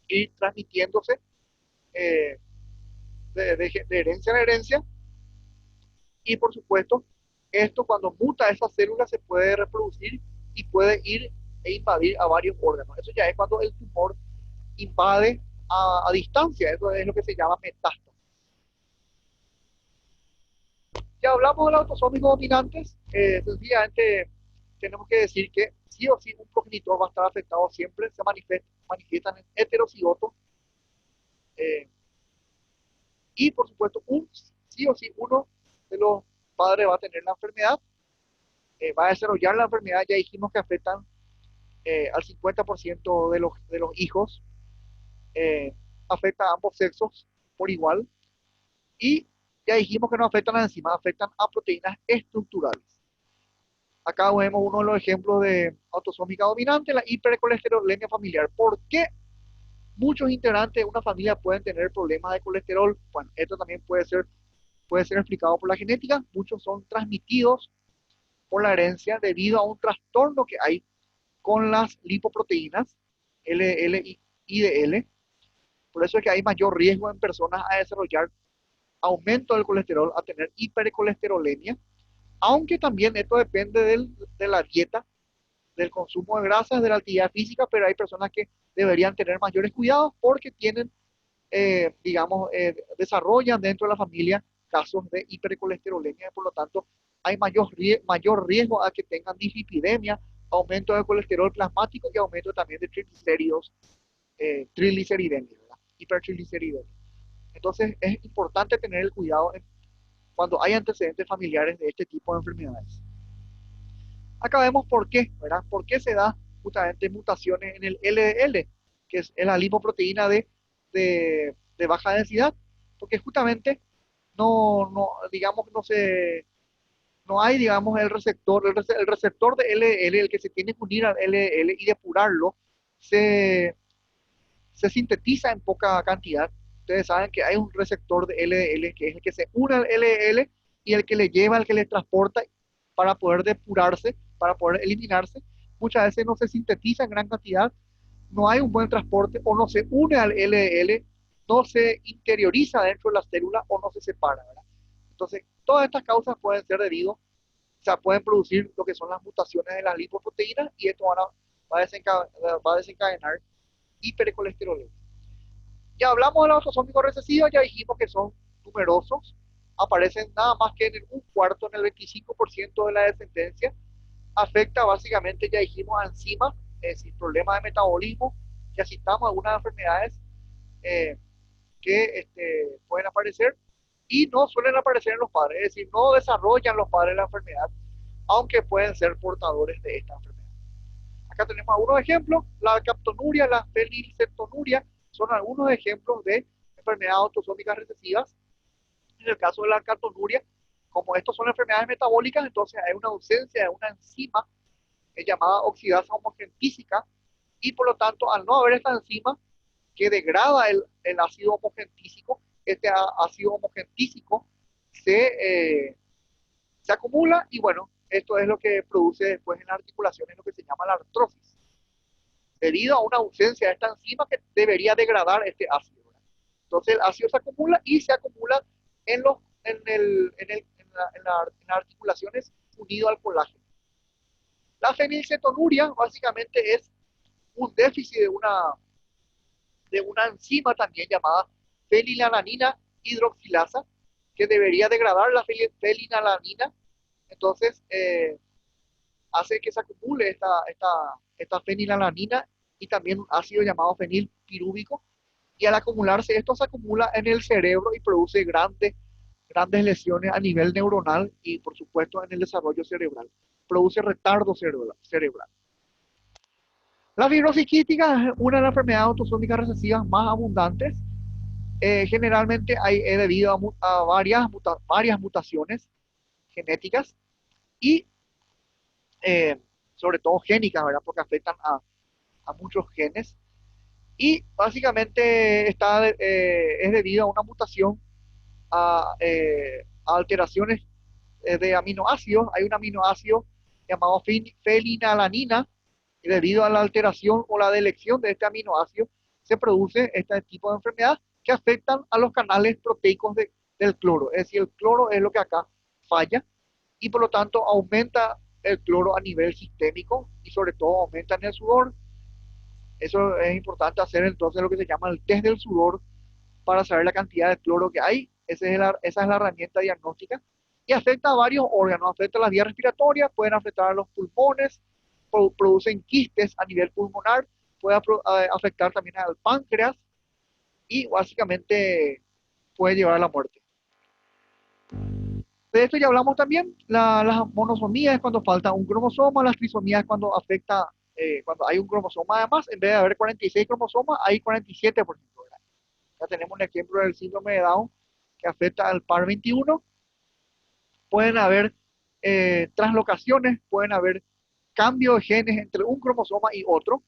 ir transmitiéndose eh, de herencia en herencia y por supuesto esto cuando muta esa célula se puede reproducir y puede ir e invadir a varios órganos. Eso ya es cuando el tumor invade a distancia, eso es lo que se llama metástasis. Ya hablamos de los autosómicos dominantes, sencillamente tenemos que decir que sí o sí un progenitor va a estar afectado siempre, se manifiestan en heterocigotos eh, y por supuesto sí o sí uno de los padres va a tener la enfermedad, va a desarrollar la enfermedad, ya dijimos que afectan al 50% de los hijos, eh, afecta a ambos sexos por igual y ya dijimos que no afectan a enzimas, afectan a proteínas estructurales. Acá vemos uno de los ejemplos de autosómica dominante, la hipercolesterolemia familiar. ¿Por qué muchos integrantes de una familia pueden tener problemas de colesterol? Bueno, esto también puede ser explicado por la genética. Muchos son transmitidos por la herencia debido a un trastorno que hay con las lipoproteínas LL y IDL. Por eso es que hay mayor riesgo en personas a desarrollar aumento del colesterol, a tener hipercolesterolemia, aunque también esto depende de la dieta, del consumo de grasas, de la actividad física, pero hay personas que deberían tener mayores cuidados porque tienen, digamos, desarrollan dentro de la familia casos de hipercolesterolemia, por lo tanto hay mayor riesgo a que tengan dislipidemia, aumento de colesterol plasmático y aumento también de triglicéridos, trigliceridemia, ¿verdad? Hipertrigliceridemia. Entonces es importante tener el cuidado cuando hay antecedentes familiares de este tipo de enfermedades. Acá vemos por qué, ¿verdad? ¿Por qué se da justamente mutaciones en el LDL, que es la lipoproteína de baja densidad? Porque justamente digamos, no hay, digamos, el receptor de LDL, el que se tiene que unir al LDL y depurarlo, se, se sintetiza en poca cantidad. Ustedes saben que hay un receptor de LDL que es el que se une al LDL y el que le lleva, el que le transporta para poder depurarse, para poder eliminarse. Muchas veces no se sintetiza en gran cantidad, no hay un buen transporte o no se une al LDL, no se interioriza dentro de la célula o no se separa, ¿verdad? Entonces, todas estas causas pueden ser debido, o sea, pueden producir lo que son las mutaciones de las lipoproteínas y esto va a desencadenar hipercolesterolemia. Ya hablamos de los autosómicos recesivos, ya dijimos que son numerosos, aparecen nada más que en un cuarto, en el 25% de la descendencia, afecta básicamente, ya dijimos, a enzimas, es decir, problemas de metabolismo, ya citamos algunas enfermedades eh, que pueden aparecer y no suelen aparecer en los padres, es decir, no desarrollan los padres la enfermedad, aunque pueden ser portadores de esta enfermedad. Acá tenemos algunos ejemplos, la captonuria, la fenilcetonuria, son algunos ejemplos de enfermedades autosómicas recesivas. En el caso de la captonuria, como estos son enfermedades metabólicas, entonces hay una ausencia de una enzima llamada oxidasa homogentísica y por lo tanto, al no haber esta enzima que degrada el ácido homogentísico, este ácido homogentísico se acumula y bueno, esto es lo que produce después en las articulaciones lo que se llama la artrosis, debido a una ausencia de esta enzima que debería degradar este ácido, ¿verdad? Entonces el ácido se acumula y se acumula en, los, en las articulaciones unido al colágeno. La fenilcetonuria básicamente es un déficit de una enzima también llamada fenilalanina hidroxilasa que debería degradar la fenilalanina. Entonces, hace que se acumule esta fenilalanina y también un ácido llamado fenilpirúvico. Y al acumularse esto se acumula en el cerebro y produce grandes lesiones a nivel neuronal y por supuesto en el desarrollo cerebral. Produce retardo cerebral. La fibrosis quística es una de las enfermedades autosómicas recesivas más abundantes. Generalmente es debido a varias mutaciones genéticas y sobre todo génicas, ¿verdad? Porque afectan a muchos genes. Y básicamente es debido a una mutación, a alteraciones de aminoácidos. Hay un aminoácido llamado fenilalanina, y debido a la alteración o la delección de este aminoácido, se produce este tipo de enfermedad que afectan a los canales proteicos del cloro. Es decir, el cloro es lo que acá falla y por lo tanto aumenta el cloro a nivel sistémico y sobre todo aumenta en el sudor. Eso es importante hacer entonces lo que se llama el test del sudor para saber la cantidad de cloro que hay. Esa es la herramienta diagnóstica y afecta a varios órganos. Afecta a las vías respiratorias, pueden afectar a los pulmones, producen quistes a nivel pulmonar, puede afectar también al páncreas y básicamente puede llevar a la muerte. De esto ya hablamos también. Las monosomías es cuando falta un cromosoma, las trisomías es cuando afecta, cuando hay un cromosoma además, en vez de haber 46 cromosomas, hay 47, por ejemplo. ¿Verdad? Ya tenemos un ejemplo del síndrome de Down que afecta al par 21. Pueden haber translocaciones, pueden haber cambio de genes entre un cromosoma y otro,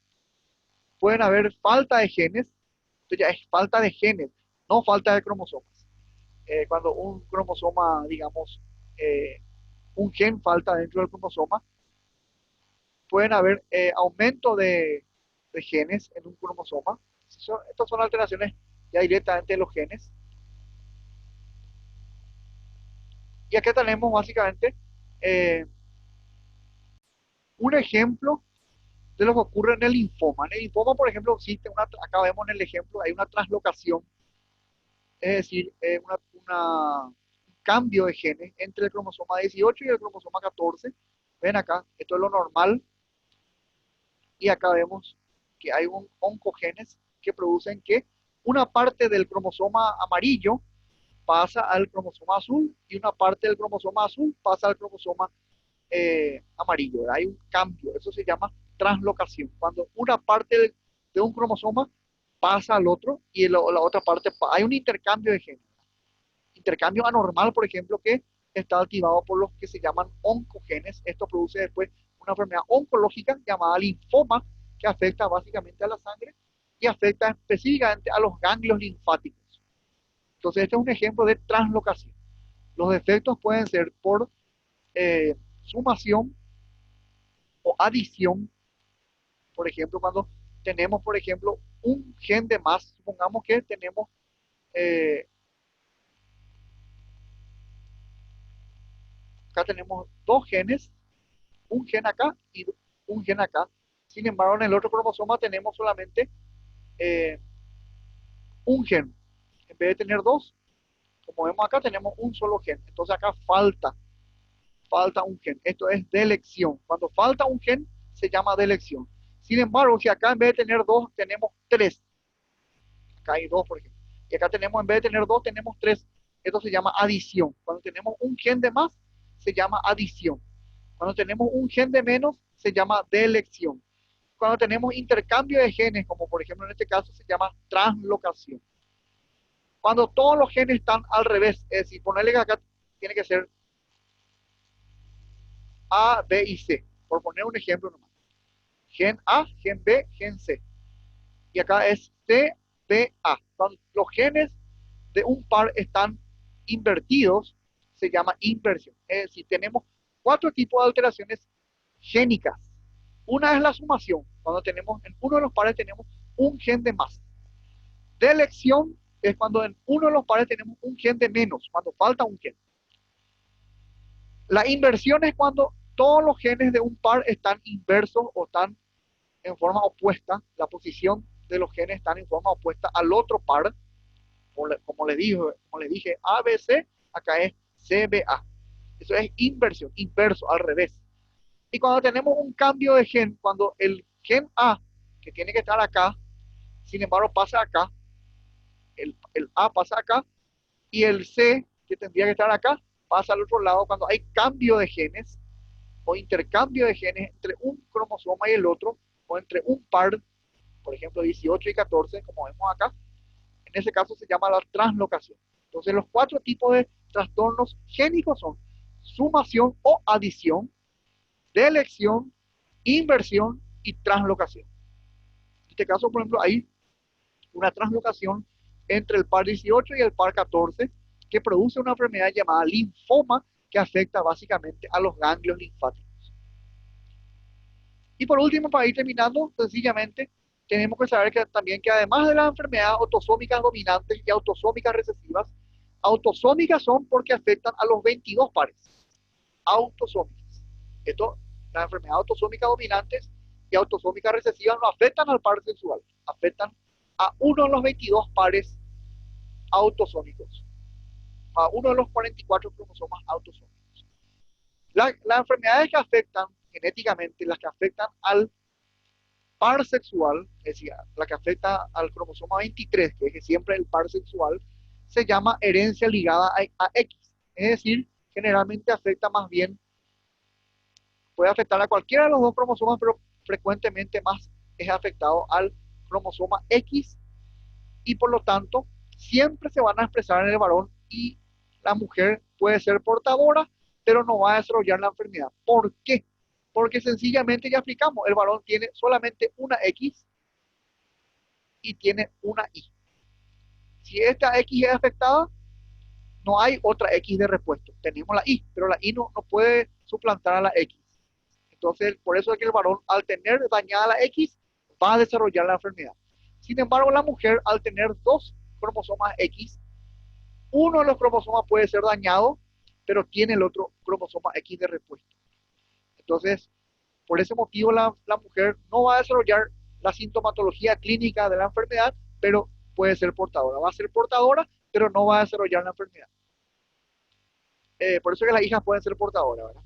pueden haber falta de genes, esto ya es falta de genes, no falta de cromosomas. Cuando un cromosoma, digamos, un gen falta dentro del cromosoma, pueden haber aumento de genes en un cromosoma. Estas son alteraciones ya directamente de los genes. Y aquí tenemos básicamente eh, un ejemplo de lo que ocurre en el linfoma. En el linfoma, por ejemplo, existe acá vemos en el ejemplo, hay una translocación, es decir, un cambio de genes entre el cromosoma 18 y el cromosoma 14. Ven acá, esto es lo normal, y acá vemos que hay un oncogenes que producen que una parte del cromosoma amarillo pasa al cromosoma azul y una parte del cromosoma azul pasa al cromosoma amarillo. ¿Verdad? Hay un cambio, eso se llama translocación. Cuando una parte de un cromosoma pasa al otro y la otra parte, hay un intercambio de genes. Intercambio anormal, por ejemplo, que está activado por los que se llaman oncogenes. Esto produce después una enfermedad oncológica llamada linfoma, que afecta básicamente a la sangre y afecta específicamente a los ganglios linfáticos. Entonces, este es un ejemplo de translocación. Los defectos pueden ser por sumación o adición. Por ejemplo, cuando tenemos, por ejemplo, un gen de más, supongamos que tenemos, eh, acá tenemos dos genes, un gen acá y un gen acá. Sin embargo, en el otro cromosoma tenemos solamente eh, un gen. En vez de tener dos, como vemos acá, tenemos un solo gen. Entonces acá falta un gen. Esto es delección. Cuando falta un gen, se llama delección. Sin embargo, si acá en vez de tener dos, tenemos tres. Acá hay dos, por ejemplo. Y acá tenemos, en vez de tener dos, tenemos tres. Esto se llama adición. Cuando tenemos un gen de más, se llama adición. Cuando tenemos un gen de menos, se llama delección. Cuando tenemos intercambio de genes, como por ejemplo en este caso, se llama translocación. Cuando todos los genes están al revés, es decir, ponerle que acá tiene que ser A, B y C, por poner un ejemplo nomás. Gen A, gen B, gen C. Y acá es C, B, A. Cuando los genes de un par están invertidos, se llama inversión. Es decir, tenemos cuatro tipos de alteraciones génicas. Una es la sumación, cuando tenemos en uno de los pares tenemos un gen de más. Delección es cuando en uno de los pares tenemos un gen de menos, cuando falta un gen. La inversión es cuando todos los genes de un par están inversos o están en forma opuesta, la posición de los genes están en forma opuesta al otro par, como le dije, ABC, acá es CBA. Eso es inversión, inverso, al revés. Y cuando tenemos un cambio de gen, cuando el gen A, que tiene que estar acá, sin embargo pasa acá, el A pasa acá, y el C, que tendría que estar acá, pasa al otro lado, cuando hay cambio de genes o intercambio de genes entre un cromosoma y el otro, o entre un par, por ejemplo 18 y 14, como vemos acá, en ese caso se llama la translocación. Entonces los cuatro tipos de trastornos génicos son sumación o adición, delección, inversión y translocación. En este caso, por ejemplo, hay una translocación entre el par 18 y el par 14 que produce una enfermedad llamada linfoma que afecta básicamente a los ganglios linfáticos. Y por último, para ir terminando, sencillamente tenemos que saber que también que además de las enfermedades autosómicas dominantes y autosómicas recesivas, autosómicas son porque afectan a los 22 pares autosómicas. Esto, las enfermedades autosómicas dominantes y autosómicas recesivas no afectan al par sexual, afectan a uno de los 22 pares autosómicos, a uno de los 44 cromosomas autosómicos. Las enfermedades que afectan genéticamente, las que afectan al par sexual, es decir, la que afecta al cromosoma 23, que es siempre el par sexual, se llama herencia ligada a X. Es decir, generalmente afecta más bien, puede afectar a cualquiera de los dos cromosomas, pero frecuentemente más es afectado al cromosoma X y por lo tanto siempre se van a expresar en el varón y la mujer puede ser portadora, pero no va a desarrollar la enfermedad. ¿Por qué? Porque sencillamente ya explicamos, el varón tiene solamente una X y tiene una Y. Si esta X es afectada, no hay otra X de repuesto. Tenemos la Y, pero la Y no puede suplantar a la X. Entonces, por eso es que el varón, al tener dañada la X, va a desarrollar la enfermedad. Sin embargo, la mujer, al tener dos cromosomas X, uno de los cromosomas puede ser dañado, pero tiene el otro cromosoma X de repuesto. Entonces, por ese motivo, la mujer no va a desarrollar la sintomatología clínica de la enfermedad, pero puede ser portadora. Va a ser portadora, pero no va a desarrollar la enfermedad. Por eso es que las hijas pueden ser portadoras, ¿verdad?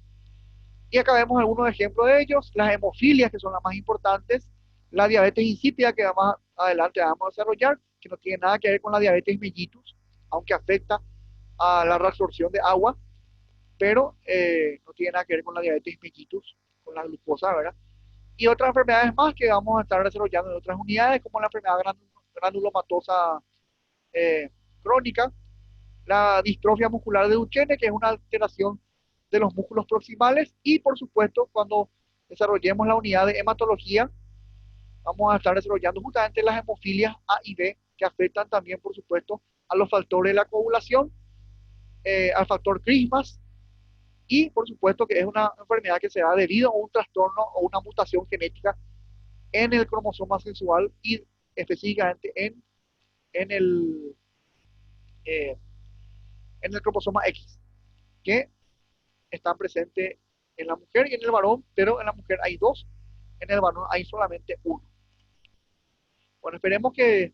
Y acá vemos algunos ejemplos de ellos, las hemofilias, que son las más importantes, la diabetes insípida, que más adelante vamos a desarrollar, que no tiene nada que ver con la diabetes mellitus, aunque afecta a la reabsorción de agua, pero no tiene nada que ver con la diabetes mellitus, con la glucosa, ¿verdad? Y otras enfermedades más que vamos a estar desarrollando en otras unidades, como la enfermedad granulomatosa eh, crónica, la distrofia muscular de Duchenne, que es una alteración de los músculos proximales, y por supuesto, cuando desarrollemos la unidad de hematología, vamos a estar desarrollando justamente las hemofilias A y B, que afectan también, por supuesto, a los factores de la coagulación, al factor Christmas, y por supuesto que es una enfermedad que se da debido a un trastorno o una mutación genética en el cromosoma sexual y específicamente en el, eh, en el cromosoma X, que están presentes en la mujer y en el varón, pero en la mujer hay dos, en el varón hay solamente uno. Bueno, esperemos que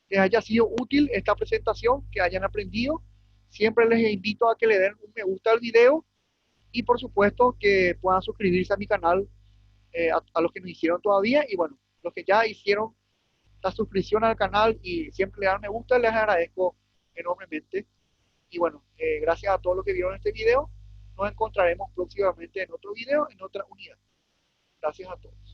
les haya sido útil esta presentación, que hayan aprendido. Siempre les invito a que le den un me gusta al video y por supuesto que puedan suscribirse a mi canal, a los que no hicieron todavía, y bueno, los que ya hicieron la suscripción al canal y siempre le dan me gusta, les agradezco enormemente. Y bueno, gracias a todos los que vieron este video. Nos encontraremos próximamente en otro video, en otra unidad. Gracias a todos.